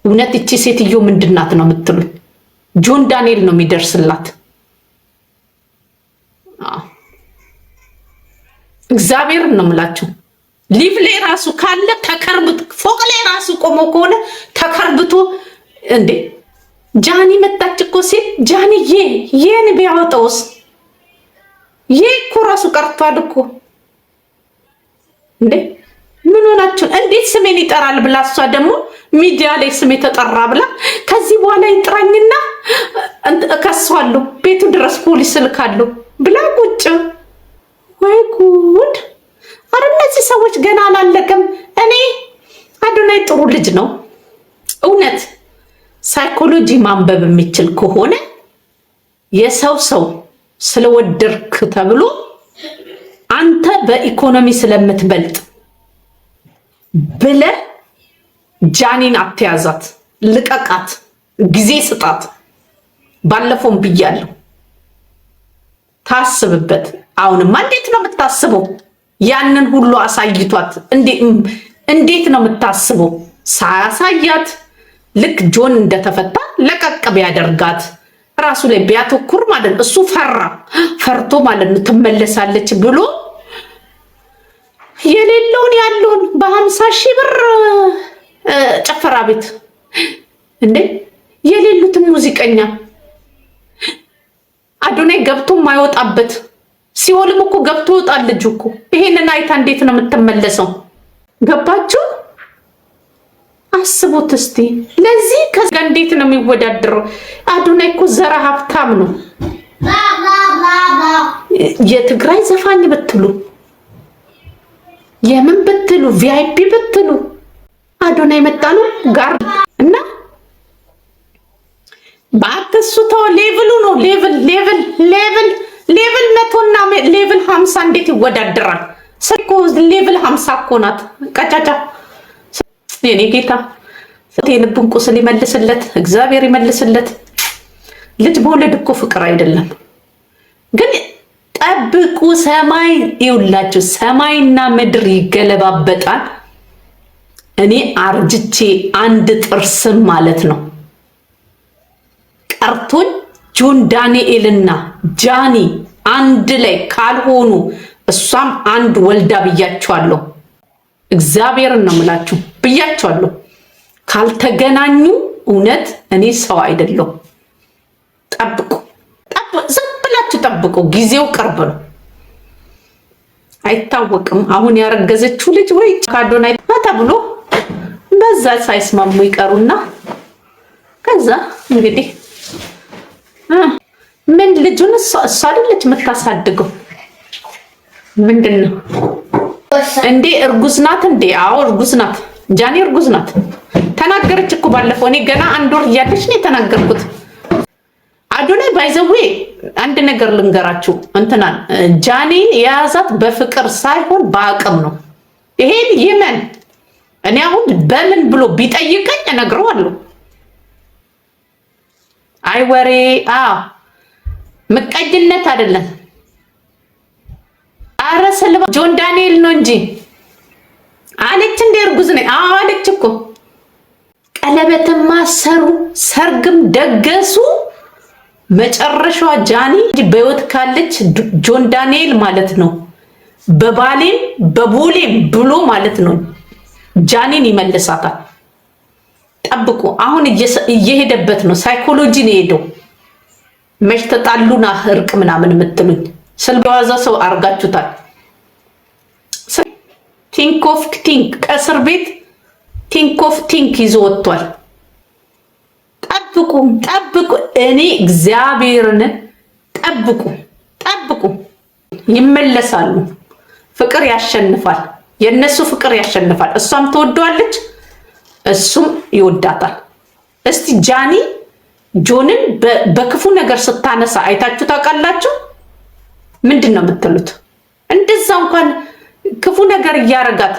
እውነት እቺ ሴትዮ ምንድናት ነው የምትሉኝ? ጆን ዳንኤል ነው የሚደርስላት። እግዚአብሔርን ነው የምላችሁ። ሊቭ ላይ ራሱ ካለ ተከርብት ፎቅ ላይ ራሱ ቆሞ ከሆነ ተከርብቶ እንዴ ጃኒ መጣች እኮ ሲል ጃኒዬ የኔ ቢያወጣውስ እኮ ራሱ ቀርቷል እኮ እንዴ ምን ሆናችሁ? እንዴት ስሜን ይጠራል ብላ እሷ ደግሞ ሚዲያ ላይ ስሜ ተጠራ ብላ ከዚህ በኋላ ይጥራኝና እከሷለሁ ቤቱ ድረስ ፖሊስ ልካለሁ ብላ ቁጭ። ወይ ጉድ! አረ እነዚህ ሰዎች ገና አላለቀም። እኔ አዶናይ ጥሩ ልጅ ነው እውነት ሳይኮሎጂ ማንበብ የሚችል ከሆነ የሰው ስለወደርክ ተብሎ አንተ በኢኮኖሚ ስለምትበልጥ ብለ ጃኒን አትያዛት፣ ልቀቃት፣ ጊዜ ስጣት። ባለፈውም ብያለሁ ታስብበት። አሁንማ እንዴት ነው የምታስበው? ያንን ሁሉ አሳይቷት እንዴት ነው የምታስበው? ሳያሳያት ልክ ጆን እንደተፈታ ለቀቅ ቢያደርጋት ራሱ ላይ ቢያተኩር ማለት ነው። እሱ ፈርቶ ማለት ነው ትመለሳለች ብሎ የሌለውን ያለውን በ50,000 ብር ጨፈራ ቤት እንዴ የሌሉትን ሙዚቀኛ አዶናይ ገብቶ ማይወጣበት ሲኦልም እኮ ገብቶ ወጣል ልጅ እኮ። ይሄንን አይታ እንዴት ነው የምትመለሰው? ገባችሁ? አስቡት እስቲ። ለዚህ ከዛ እንዴት ነው የሚወዳደረው? አዶናይ እኮ ዘራ ሀብታም ነው። የትግራይ ዘፋኝ ብትሉ የምን ብትሉ ቪአይፒ ብትሉ አዶናይ መጣ ነው ጋር እና ባክሱ ተው። ሌቭሉ ነው ሌቭል 100 እና ሌቭል 50 እንዴት ይወዳደራል? ሰኮ ሌቭል 50 እኮ ናት ቀጫጫ። የኔ ጌታ የልቡን ቁስል ይመልስለት፣ እግዚአብሔር ይመልስለት። ልጅ በወለድ እኮ ፍቅር አይደለም ግን ጠብቁ። ሰማይ ይውላችሁ፣ ሰማይና ምድር ይገለባበጣል። እኔ አርጅቼ አንድ ጥርስም ማለት ነው ቀርቶኝ ጆን ዳንኤልና ጃኒ አንድ ላይ ካልሆኑ እሷም አንድ ወልዳ ብያቸዋለሁ። እግዚአብሔርን ነው የምላችሁ ብያቸዋለሁ። ካልተገናኙ እውነት እኔ ሰው አይደለሁም። ጠብቁ፣ ዝም ብላችሁ ጠብቁ። ጊዜው ቅርብ ነው፣ አይታወቅም። አሁን ያረገዘችው ልጅ ወይ ከአዶናይ ተብሎ በዛ ሳይስማሙ ይቀሩና ከዛ እንግዲህ ምን ልጁን እሷ አይደለች የምታሳድገው? ምንድን ነው እንዴ? እርጉዝ ናት እንዴ? አዎ እርጉዝ ናት። ጃኒ እርጉዝ ናት። ተናገረች እኮ ባለፈው። እኔ ገና 1 ወር እያለች ነው የተናገርኩት። አዶናይ ባይዘዌ አንድ ነገር ልንገራችሁ፣ እንትናን ጃኒን የያዛት በፍቅር ሳይሆን በአቅም ነው። ይሄን ይመን እኔ አሁን በምን ብሎ ቢጠይቀኝ እነግረዋለሁ። አይ ወሬ ምቀኝነት አይደለም። አረ ሰልባ ጆን ዳንኤል ነው እንጂ አለች እንደ እርጉዝ ነኝ አለች እኮ። ቀለበትም ማሰሩ ሰርግም ደገሱ። መጨረሻዋ ጃኒ በህይወት ካለች ጆን ዳንኤል ማለት ነው በባሌም በቦሌም ብሎ ማለት ነው ጃኒን ይመልሳታል። ጠብቁ። አሁን እየሄደበት ነው። ሳይኮሎጂ ነው ሄደው። መች ተጣሉና እርቅ ምናምን የምትሉኝ ስለዋዛ ሰው አርጋችሁታል። ቲንክ ኦፍ ቲንክ ከእስር ቤት ቲንክ ኦፍ ቲንክ ይዞ ወጥቷል። ጠብቁ። እኔ እግዚአብሔርን ጠብቁ። ይመለሳሉ። ፍቅር ያሸንፋል። የነሱ ፍቅር ያሸንፋል። እሷም ትወደዋለች፣ እሱም ይወዳታል። እስቲ ጃኒ ጆንን በክፉ ነገር ስታነሳ አይታችሁ ታውቃላችሁ? ምንድን ነው የምትሉት? እንደዛ እንኳን ክፉ ነገር እያረጋት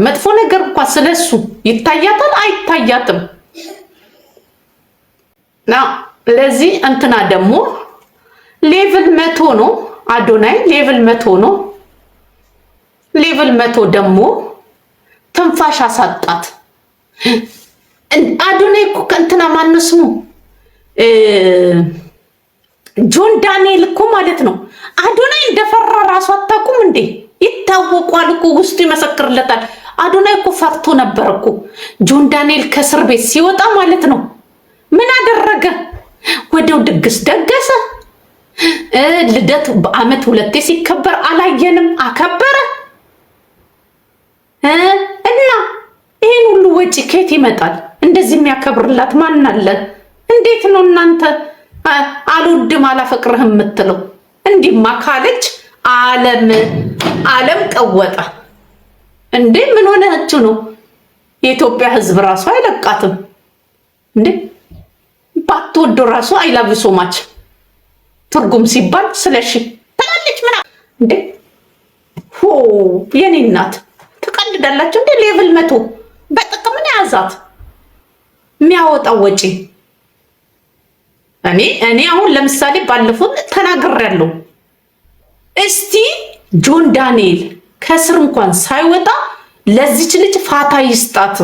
መጥፎ ነገር እንኳን ስለሱ ይታያታል? አይታያትም። ለዚህ እንትና ደግሞ ሌቭል 100 ነው። አዶናይ ሌቭል 100 ነው። ሌቭል 100 ደግሞ ትንፋሽ አሳጣት። አዶናይ እኮ ከእንትና ማነው ስሙ ጆን ዳንኤል እኮ ማለት ነው። አዶናይ እንደፈራ ራሱ አታውቁም እንዴ? ይታወቋል እኮ ውስጡ ይመሰክርለታል። አዶናይ እኮ ፈርቶ ነበር እኮ ጆን ዳንኤል ከእስር ቤት ሲወጣ ማለት ነው። ምን አደረገ? ወዲያው ድግስ ደገሰ። ልደት በአመት 2 ሲከበር አላየንም? አከበረ። እና ይህን ሁሉ ወጪ ከየት ይመጣል? እንደዚህ የሚያከብርላት ማን አለ? እንዴት ነው እናንተ አልወድም አላፈቅርህም የምትለው? እንዲህማ ካለች ዓለም ቀወጠ እንዴ! ምን ሆነችሁ ነው? የኢትዮጵያ ሕዝብ ራሱ አይለቃትም እንዴ? ባትወዶ ራሱ አይላቭ ሶማች ትርጉም ሲባል ስለሺ ትላለች ምና እንዴ? ሆ የኔ እናት ትቀልዳላችሁ እንዴ? ሌቭል 100 በጥቅም ነው ያዛት የሚያወጣው ወጪ። እኔ አሁን ለምሳሌ ባለፈው ተናግሬያለሁ። እስቲ ጆን ዳንኤል ከስር እንኳን ሳይወጣ ለዚች ልጅ ፋታ ይስጣት።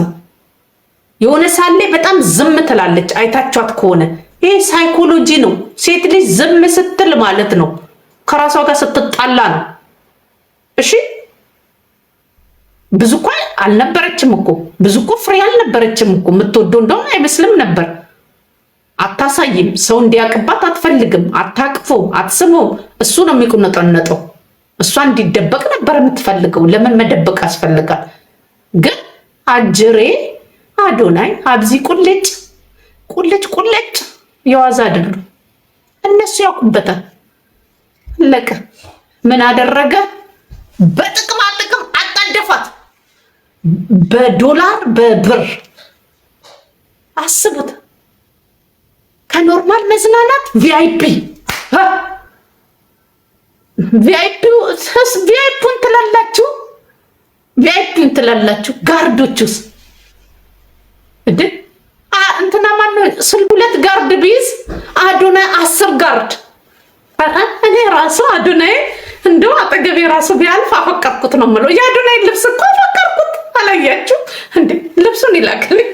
የሆነ ሳለ በጣም ዝም ትላለች። አይታችኋት ከሆነ ይሄ ሳይኮሎጂ ነው። ሴት ልጅ ዝም ስትል ማለት ነው ከራሷ ጋር ስትጣላ ነው። እሺ ብዙ እኮ አልነበረችም እኮ ብዙ እኮ ፍሬ አልነበረችም እኮ። የምትወደው እንደሆነ አይመስልም ነበር። አታሳይም። ሰው እንዲያቅባት አትፈልግም። አታቅፎም፣ አትስሞም። እሱ ነው የሚቁነጠነጠው። እሷ እንዲደበቅ ነበር የምትፈልገው። ለምን መደበቅ ያስፈልጋል? ግን አጅሬ አዶናይ አብዚ ቁልጭ የዋዛ አይደሉ። እነሱ ያውቁበታል። ለቀ ምን አደረገ? በጥቅማ ጥቅም አጣደፋት። በዶላር በብር አስቡት። ከኖርማል መዝናናት ቪአይፒን ትላላችሁ። ጋርዶቹስ እንትና ማነው ስል 2 ጋርድ ቢይዝ አዶናይ 10 ጋርድ። እኔ ራሱ አዶናይ እንደው አጠገቤ ራሱ ቢያልፍ አፈቀርኩት ነው የምለው። የአዶናይ ልብስ እኮ አፈቀርኩት። አላያችሁ እንዴ? ልብሱን ይላክልኝ።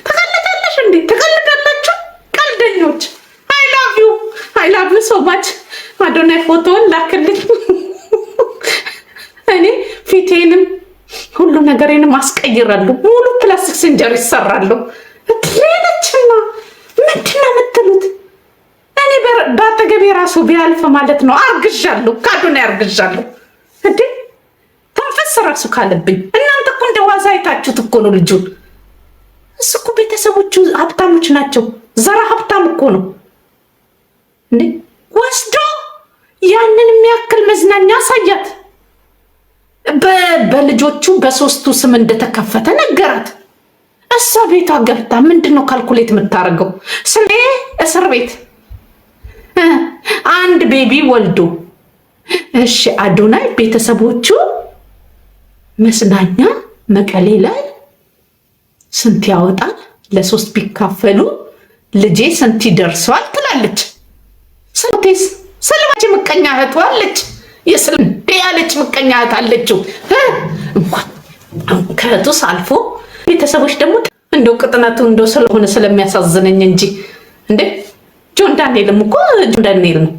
ተቀልዳለሽ እንዴ? ተቀልዳላችሁ ቀልደኞች። አይ ላቭ ዩ ሶ ማች። አዶናይ ፎቶውን ላክልኝ። እኔ ፊቴንም ሁሉ ነገሬንም አስቀይራለሁ። ሙሉ ፕላስቲክ ስንጀር ይሰራለሁ። ትሌለችና ምንድነው የምትሉት? እኔ በአጠገቤ ራሱ ቢያልፍ ማለት ነው አርግዣለሁ። ከአዶናይ አርግዣለሁ እንዴ? ተንፈስ ራሱ ካለብኝ። እናንተ እኮ እንደ ዋዛ አይታችሁት እኮ ነው ልጁን። እሱ እኮ ቤተሰቦቹ ሀብታሞች ናቸው። ዘራ ሀብታም እኮ ነው እንዴ? ወስዶ ያንን የሚያክል መዝናኛ አሳያት። በልጆቹ በ3ቱ ስም እንደተከፈተ ነገራት። እሷ ቤቷ ገብታ ምንድነው ካልኩሌት የምታደርገው? ስሜ እስር ቤት አንድ ቤቢ ወልዶ፣ እሺ አዶናይ ቤተሰቦቹ መዝናኛ መቀሌ ላይ ስንት ያወጣል? ለ3 ቢካፈሉ ልጄ ስንት ይደርሰዋል ትላለች። ስንቴስ ስለማች ምቀኛ እህቷ አለች። የስልም ያለች ምቀኛ እህት አለችው። እንኳን ከእህቱስ አልፎ ቤተሰቦች ደግሞ እንደው ቅጥነቱ እንደው ስለሆነ ስለሚያሳዝነኝ እንጂ እንዴ ጆን ዳንኤልም እኮ ጆን ዳንኤል ነው።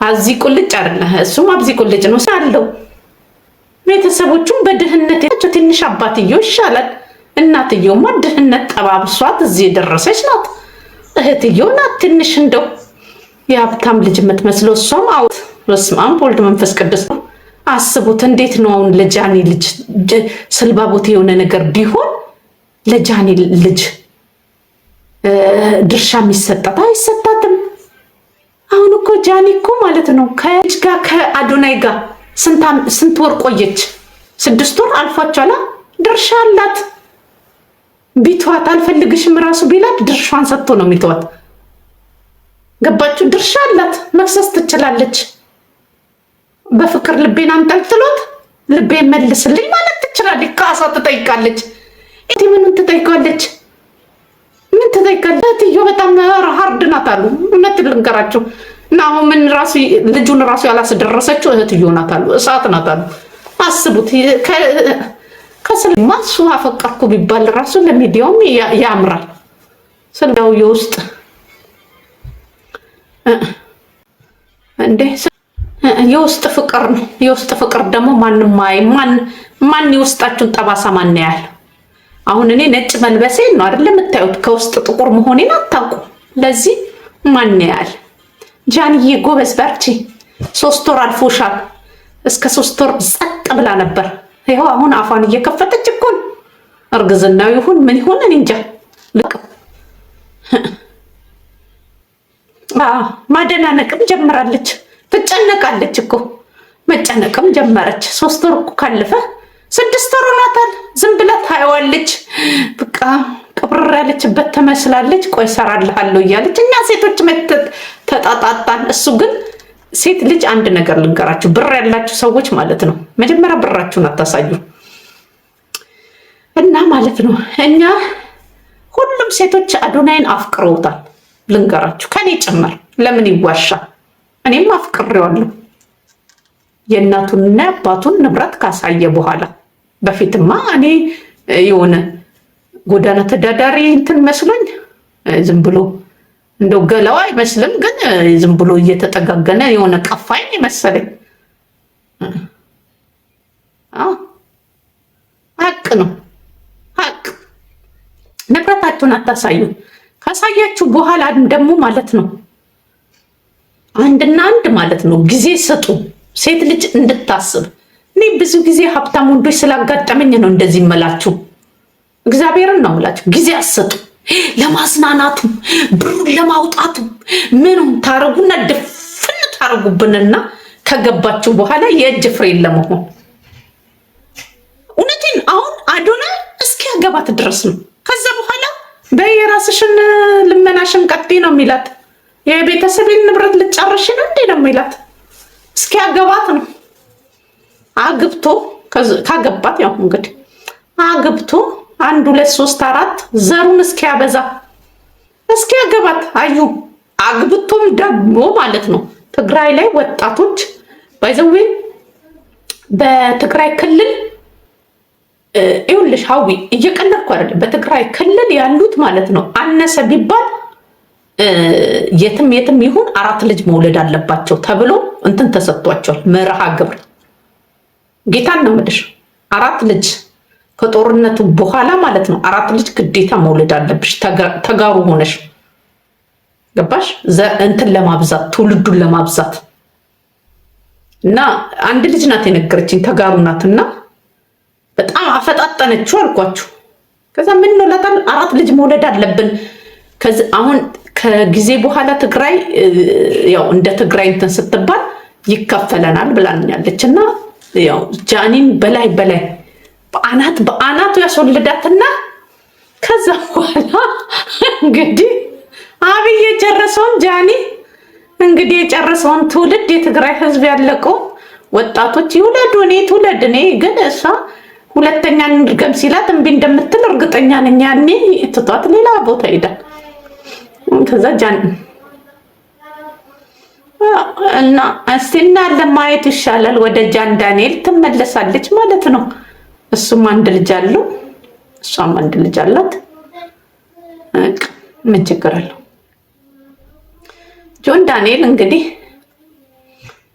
አዚ ቁልጭ አይደለ? እሱም አብዚ ቁልጭ ነው ሳለው። ቤተሰቦቹም በድህነት ያቸው ትንሽ አባትየው ይሻላል። እናትየውማ ድህነት ጠባብሷት እዚህ የደረሰች ናት። እህትየው ናት ትንሽ እንደው የሀብታም ልጅ የምትመስለው። እሷም አውት በስመ አብ ወልድ መንፈስ ቅዱስ ነው። አስቡት እንዴት ነው አሁን ለጃኒ ልጅ ስልባቦት የሆነ ነገር ቢሆን ለጃኒ ልጅ ድርሻ የሚሰጣት አይሰጣትም። አሁን እኮ ጃኒ እኮ ማለት ነው ከልጅ ጋር ከአዶናይ ጋር ስንት ወር ቆየች? 6 ወር አልፏቸዋል። ድርሻ አላት። ቢተዋት አልፈልግሽም ራሱ ቢላት ድርሻን ሰጥቶ ነው የሚተዋት። ገባችሁ? ድርሻ አላት። መክሰስ ትችላለች። በፍቅር ልቤን አንጠልጥሎት ልቤን መልስልኝ ማለት ትችላለች። ካሳ ትጠይቃለች። ምኑን ትጠይቃለች? ምን ትጠይቃለች? እህትዮ በጣም ሀርድ ናት አሉ። እውነት ልንገራቸው እና አሁን ምን ራሱ ልጁን ራሱ ያላስደረሰችው እህትዮ ናት አሉ። እሳት ናት አሉ። አስቡት። ከስልማ እሱ አፈቀርኩ ቢባል ራሱ ለሚዲያውም ያምራል። ስለው የውስጥ እንዴ የውስጥ ፍቅር ነው። የውስጥ ፍቅር ደግሞ ማን የውስጣችሁን ጠባሳ ማን ያያል? አሁን እኔ ነጭ መልበሴ ነው አይደል የምታዩት፣ ከውስጥ ጥቁር መሆኔን አታውቁ። ለዚህ ማን ያያል? ጃንዬ ጎበዝ በርቺ። 3 ወር አልፎሻል። እስከ 3 ወር ጸጥ ብላ ነበር። ይኸው አሁን አፏን እየከፈተች እኮ ነው። እርግዝናው ይሁን ምን ይሁን እኔ እንጃ። ልቅ ማደናነቅም ጀምራለች። ትጨነቃለች እኮ መጨነቅም ጀመረች። 3 ወር እኮ ካለፈ 6 ወር ሆኗታል። ዝም ብላ ታየዋለች። በቃ ቅብር ያለችበት ትመስላለች። ቆይ እሰራልሃለሁ እያለች እኛ ሴቶች ተጣጣጣን። እሱ ግን ሴት ልጅ አንድ ነገር ልንገራችሁ፣ ብር ያላችሁ ሰዎች ማለት ነው መጀመሪያ ብራችሁን አታሳዩ እና ማለት ነው። እኛ ሁሉም ሴቶች አዶናይን አፍቅረውታል ልንገራችሁ፣ ከኔ ጭምር። ለምን ይዋሻል? እኔም አፍቅሬዋለሁ የእናቱንና የአባቱን ንብረት ካሳየ በኋላ። በፊትማ እኔ የሆነ ጎዳና ተዳዳሪ እንትን መስሎኝ ዝም ብሎ እንደው ገላው አይመስልም፣ ግን ዝም ብሎ እየተጠጋገነ የሆነ ቀፋኝ መሰለኝ። ሀቅ ነው ሀቅ። ንብረታችሁን አታሳዩ። ካሳያችሁ በኋላ ደግሞ ማለት ነው አንድና አንድ ማለት ነው ጊዜ ስጡ፣ ሴት ልጅ እንድታስብ። እኔ ብዙ ጊዜ ሀብታም ወንዶች ስላጋጠመኝ ነው እንደዚህ እምላችሁ። እግዚአብሔርን ነው እምላችሁ። ጊዜ አሰጡ። ለማዝናናቱ ብሩን ለማውጣቱ ምኑን ታረጉና ድፍን ታረጉብንና ከገባችሁ በኋላ የእጅ ፍሬን ለመሆን እውነቴን አሁን አዶናይ እስኪያገባት ድረስ ነው። ከዛ በኋላ በየራስሽን ልመናሽን ቀጥይ ነው የሚላት። የቤተሰቤን ንብረት ልጨርሽ ነው እንዴ ነው የሚላት። እስኪያገባት ነው። አግብቶ ካገባት ያው እንግዲህ አግብቶ 1 2 3 4 ዘሩን እስኪያበዛ እስኪያገባት አዩ። አግብቶም ደግሞ ማለት ነው ትግራይ ላይ ወጣቶች ባይዘዌ በትግራይ ክልል ይኸውልሽ ሀዊ እየቀለድኩ አይደለም። በትግራይ ክልል ያሉት ማለት ነው አነሰ ቢባል የትም ይሁን 4 ልጅ መውለድ አለባቸው ተብሎ እንትን ተሰጥቷቸዋል። መርሃ ግብር ጌታን ነው የምልሽ 4 ልጅ ከጦርነቱ በኋላ ማለት ነው 4 ልጅ ግዴታ መውለድ አለብሽ ተጋሩ ሆነሽ ገባሽ? እንትን ለማብዛት ትውልዱን ለማብዛት እና አንድ ልጅ ናት የነገረችኝ ተጋሩ ናትና በጣም አፈጣጠነችው አልኳችሁ። ከዛ ምን ነው ለታል 4 ልጅ መውለድ አለብን። አሁን ከጊዜ በኋላ ትግራይ ያው እንደ ትግራይ እንትን ስትባል ይከፈለናል ብላኛለች። እና ያው ጃኒን በላይ በአናቱ ያስወልዳትና ከዛ በኋላ እንግዲህ አብይ የጨረሰውን ጃኒ እንግዲህ የጨረሰውን ትውልድ የትግራይ ህዝብ ያለቀው ወጣቶች ይውለዱ። እኔ ትውለድ እኔ ግን እሷ ሁለተኛ እንድገም ሲላት እምቢ እንደምትል እርግጠኛ ነኝ። ያኔ ትቷት ሌላ ቦታ ሄዳል። ከዛ ጃኒ እና እስቲና ለማየት ይሻላል። ወደ ጃን ዳንኤል ትመለሳለች ማለት ነው። እሱም አንድ ልጅ አለው፣ እሷም አንድ ልጅ አላት። ምን ችግር አለው? ጆን ዳንኤል እንግዲህ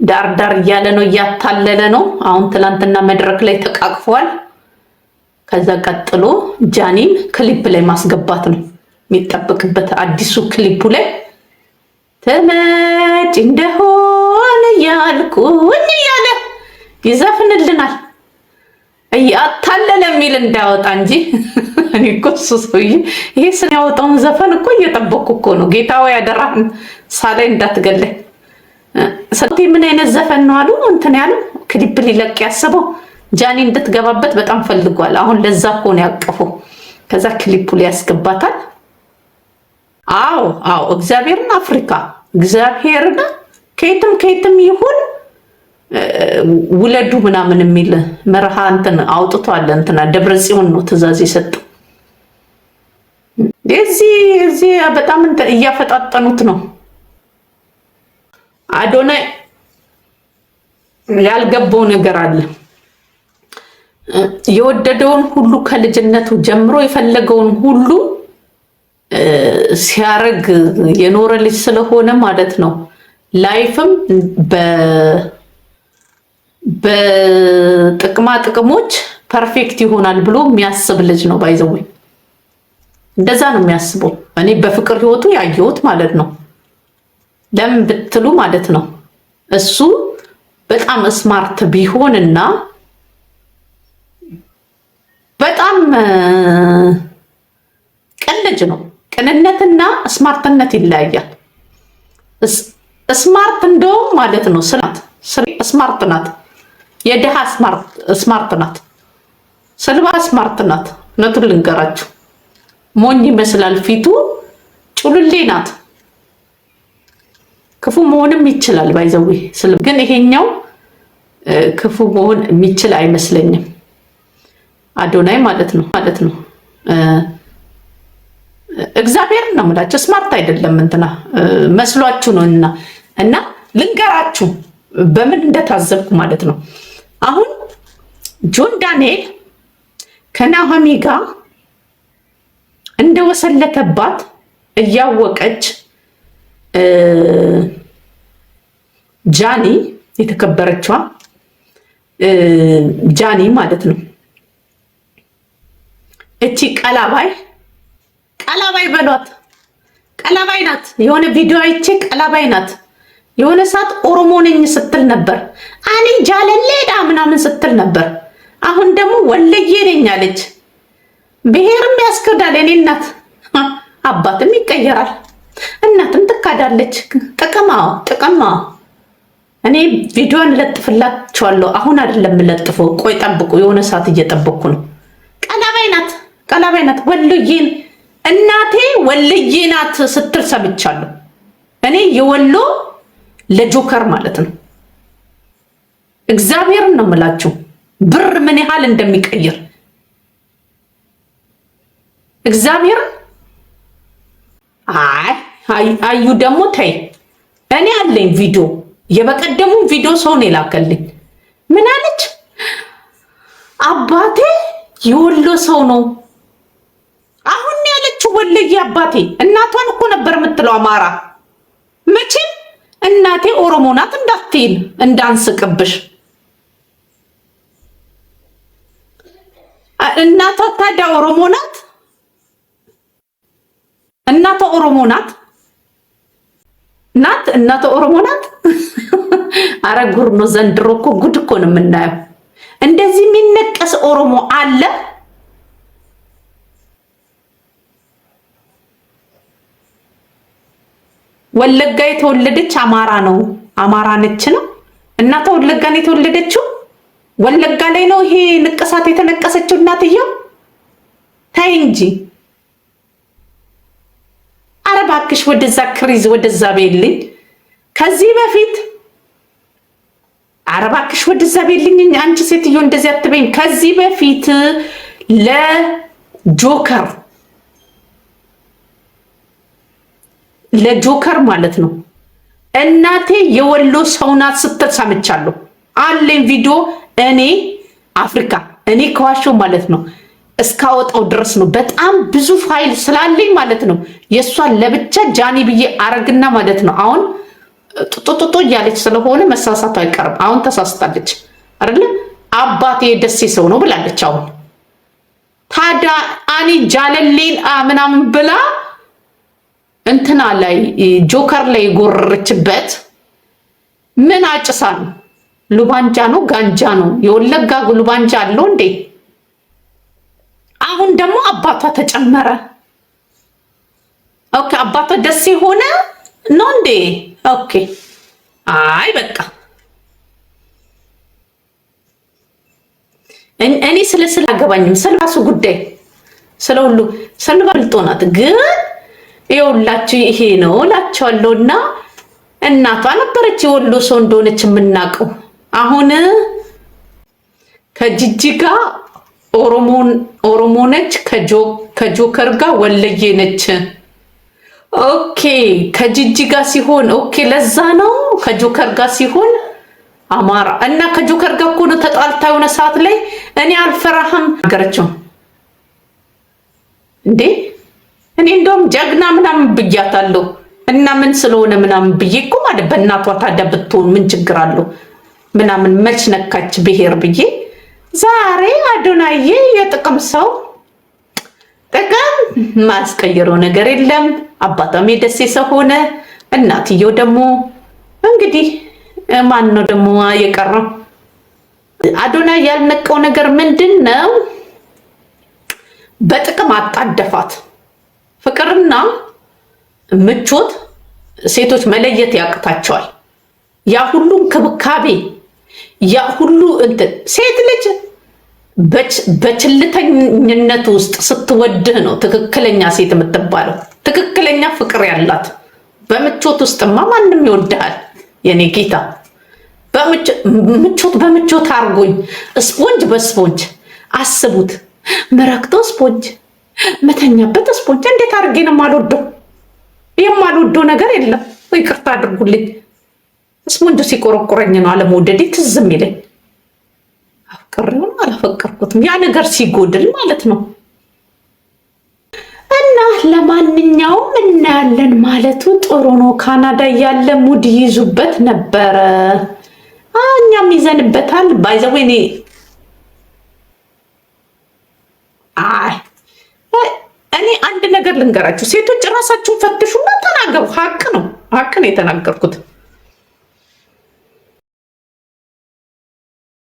ዳር እያለ ነው፣ እያታለለ ነው። አሁን ትላንትና መድረክ ላይ ተቃቅፏል። ከዛ ቀጥሎ ጃኒን ክሊፕ ላይ ማስገባት ነው የሚጠበቅበት። አዲሱ ክሊፑ ላይ ተመጭ እንደሆነ ያልኩኝ እያለ ይዘፍንልናል። እያታለለ የሚል እንዳያወጣ እንጂ እኔ እኮ እሱ ሰውዬ ይሄ ስያወጣውን ዘፈን እኮ እየጠበቅኩ እኮ ነው። ጌታው ያደራህን ሳላይ እንዳትገለኝ። ሰውቴ ምን አይነት ዘፈን ነው አሉ እንትን ያለው ክሊፕ ሊለቅ ያስበው ጃኒ እንድትገባበት በጣም ፈልጓል። አሁን ለዛ እኮ ነው ያቀፈው። ከዛ ክሊፑ ላይ ያስገባታል። አዎ እግዚአብሔርን አፍሪካ እግዚአብሔርን ከየትም ይሁን ውለዱ ምናምን የሚል መርሃ እንትን አውጥቷል። እንትና ደብረ ጽዮን ነው ትእዛዝ የሰጠው። እዚህ በጣም እያፈጣጠኑት ነው። አዶናይ ያልገባው ነገር አለ። የወደደውን ሁሉ ከልጅነቱ ጀምሮ የፈለገውን ሁሉ ሲያረግ የኖረ ልጅ ስለሆነ ማለት ነው። ላይፍም በጥቅማ ጥቅሞች ፐርፌክት ይሆናል ብሎ የሚያስብ ልጅ ነው። ባይዘው እንደዛ ነው የሚያስበው። እኔ በፍቅር ህይወቱ ያየሁት ማለት ነው። ለምን ብትሉ ማለት ነው እሱ በጣም ስማርት ቢሆንና በጣም ቅን ልጅ ነው። ቅንነትና ስማርትነት ይለያያል። ስማርት እንደውም ማለት ነው ስማርት ናት። የድሃ ስማርት ናት። ስልባ ስማርት ናት። እውነቱን ልንገራችሁ ሞኝ ይመስላል ፊቱ፣ ጩልሌ ናት። ክፉ መሆንም ይችላል ባይዘዌ ግን ይሄኛው ክፉ መሆን የሚችል አይመስለኝም። አዶናይ ማለት ነው እግዚአብሔር ነው የምላችሁ። ስማርት አይደለም እንትና መስሏችሁ ነው። እና ልንገራችሁ በምን እንደታዘብኩ ማለት ነው። አሁን ጆን ዳንኤል ከናሆሚ ጋር እንደወሰለተባት እያወቀች ጃኒ የተከበረችዋ ጃኒ ማለት ነው እቺ ቀላባይ በሏት፣ ቀላባይ ናት። የሆነ ቪዲዮ አይቼ ቀላባይ ናት። የሆነ ሰዓት ኦሮሞ ነኝ ስትል ነበር። አኔ ጃለሌዳ ምናምን ስትል ነበር። አሁን ደግሞ ወለዬ ነኝ አለች። ብሔርም ያስከዳል። እኔ እናት አባትም ይቀየራል፣ እናትም ትካዳለች። ጥቅማ እኔ ቪዲዮን ለጥፍላችኋለሁ። አሁን አይደለም ለጥፈው፣ ቆይ ጠብቁ። የሆነ ሰዓት እየጠበቅኩ ነው። ቀላባይ ናት። ወሎዬን እናቴ ወልዬ ናት ስትል ሰምቻለሁ። እኔ የወሎ ለጆከር ማለት ነው። እግዚአብሔርን ነው የምላችሁ ብር ምን ያህል እንደሚቀይር እግዚአብሔር። አዩ ደግሞ ተይ፣ እኔ አለኝ ቪዲዮ፣ የበቀደሙ ቪዲዮ ሰውን የላከልኝ። ምን አለች? አባቴ የወሎ ሰው ነው። አሁን ያለችው ወለየ አባቴ። እናቷን እኮ ነበር የምትለው አማራ። መቼም እናቴ ኦሮሞ ናት እንዳትይን እንዳንስቅብሽ። እናቷ ታዲያ ኦሮሞ ናት። እናቷ ኦሮሞ ናት። እናቷ ኦሮሞ ናት። አረ ጉር ነው ዘንድሮ እኮ ጉድ እኮ ነው የምናየው። እንደዚህ የሚነቀስ ኦሮሞ አለ? ወለጋ የተወለደች አማራ ነው፣ አማራ ነች ነው። እናቷ ወለጋ ነው የተወለደችው። ወለጋ ላይ ነው ይሄ ንቅሳት የተነቀሰችው እናትየው። ታይ እንጂ ኧረ እባክሽ ወደዛ ክሪዝ ወደዛ ቤልኝ። ከዚህ በፊት ኧረ እባክሽ ወደዛ ቤልኝ። አንቺ ሴትዮ እንደዚህ አትበይኝ። ከዚህ በፊት ለጆከር ማለት ነው እናቴ የወሎ ሰው ናት ስትል ሰምቻለሁ። አለኝ ቪዲዮ እኔ አፍሪካ እኔ ከዋሾው ማለት ነው እስካወጣው ድረስ ነው። በጣም ብዙ ፋይል ስላለኝ ማለት ነው። የእሷን ለብቻ ጃኒ ብዬ አረግና ማለት ነው። አሁን ጡጡጡ እያለች ስለሆነ መሳሳቱ አይቀርም። አሁን ተሳስታለች አይደለ? አባቴ የደሴ ሰው ነው ብላለች። አሁን ታዲያ አኒ ጃለሌን ምናምን ብላ እንትና ላይ ጆከር ላይ ጎረረችበት። ምን አጭሳ ነው? ሉባንጃ ነው ጋንጃ ነው? የወለጋ ሉባንጃ አለው እንዴ? አሁን ደግሞ አባቷ ተጨመረ። ኦኬ አባቷ ደሴ ሆነ ነው እንዴ? ኦኬ አይ በቃ እኔ ስለ አገባኝም ስለራሱ ጉዳይ ስለሁሉ ስለባልጦናት ግን ይኸውላችሁ ይሄ ነው እላቸዋለሁና እናቷ ነበረች የወሎ ሰው እንደሆነች የምናውቀው። አሁን ከጅጅጋ ኦሮሞ ነች፣ ከጆከር ጋር ወለየ ነች። ኦኬ ከጅጅጋ ሲሆን ኦኬ ለዛ ነው። ከጆከር ጋር ሲሆን አማራ እና ከጆከር ጋር እኮ ነው ተጣልታ የሆነ ሰዓት ላይ እኔ አልፈራህም ነገረችው እንዴ እኔ እንደውም ጀግና ምናምን ብያታለሁ እና ምን ስለሆነ ምናምን ብዬ እኮ ማለት በእናቷ ታዲያ ብትሆን ምን ችግር አለው ምናምን መች ነካች ብሄር ብዬ ዛሬ አዶናዬ የጥቅም ሰው ጥቅም ማስቀየረው ነገር የለም አባቷም የደሴ ሰው ሆነ እናትየው ደግሞ እንግዲህ ማን ነው ደግሞ የቀረው አዶናይ ያልነቀው ነገር ምንድነው በጥቅም አጣደፋት ፍቅርና ምቾት ሴቶች መለየት ያቅታቸዋል ያ ሁሉ እንክብካቤ ያ ሁሉ ሴት ልጅ በችልተኝነት ውስጥ ስትወድህ ነው ትክክለኛ ሴት የምትባለው ትክክለኛ ፍቅር ያላት በምቾት ውስጥማ ማንም ይወድሃል የኔ ጌታ በምቾት አርጎኝ ስፖንጅ በስፖንጅ አስቡት መረክቶ ስፖንጅ መተኛበት ስፖንጅ እንዴት አድርጌ ነው የማልወደው ነገር የለም ይቅርታ አድርጉልኝ ስፖንጁ ሲቆረቆረኝ ነው አለመውደዴ ትዝ የሚለኝ አፍቅሬውን አላፈቀርኩትም ያ ነገር ሲጎድል ማለት ነው እና ለማንኛውም እናያለን ማለቱ ጥሩ ነው ካናዳ ያለ ሙድ ይዙበት ነበረ እኛም ይዘንበታል ባይዘዌኔ እኔ አንድ ነገር ልንገራችሁ ሴቶች ራሳችሁን ፈትሹና ተናገሩ ሀቅ ነው የተናገርኩት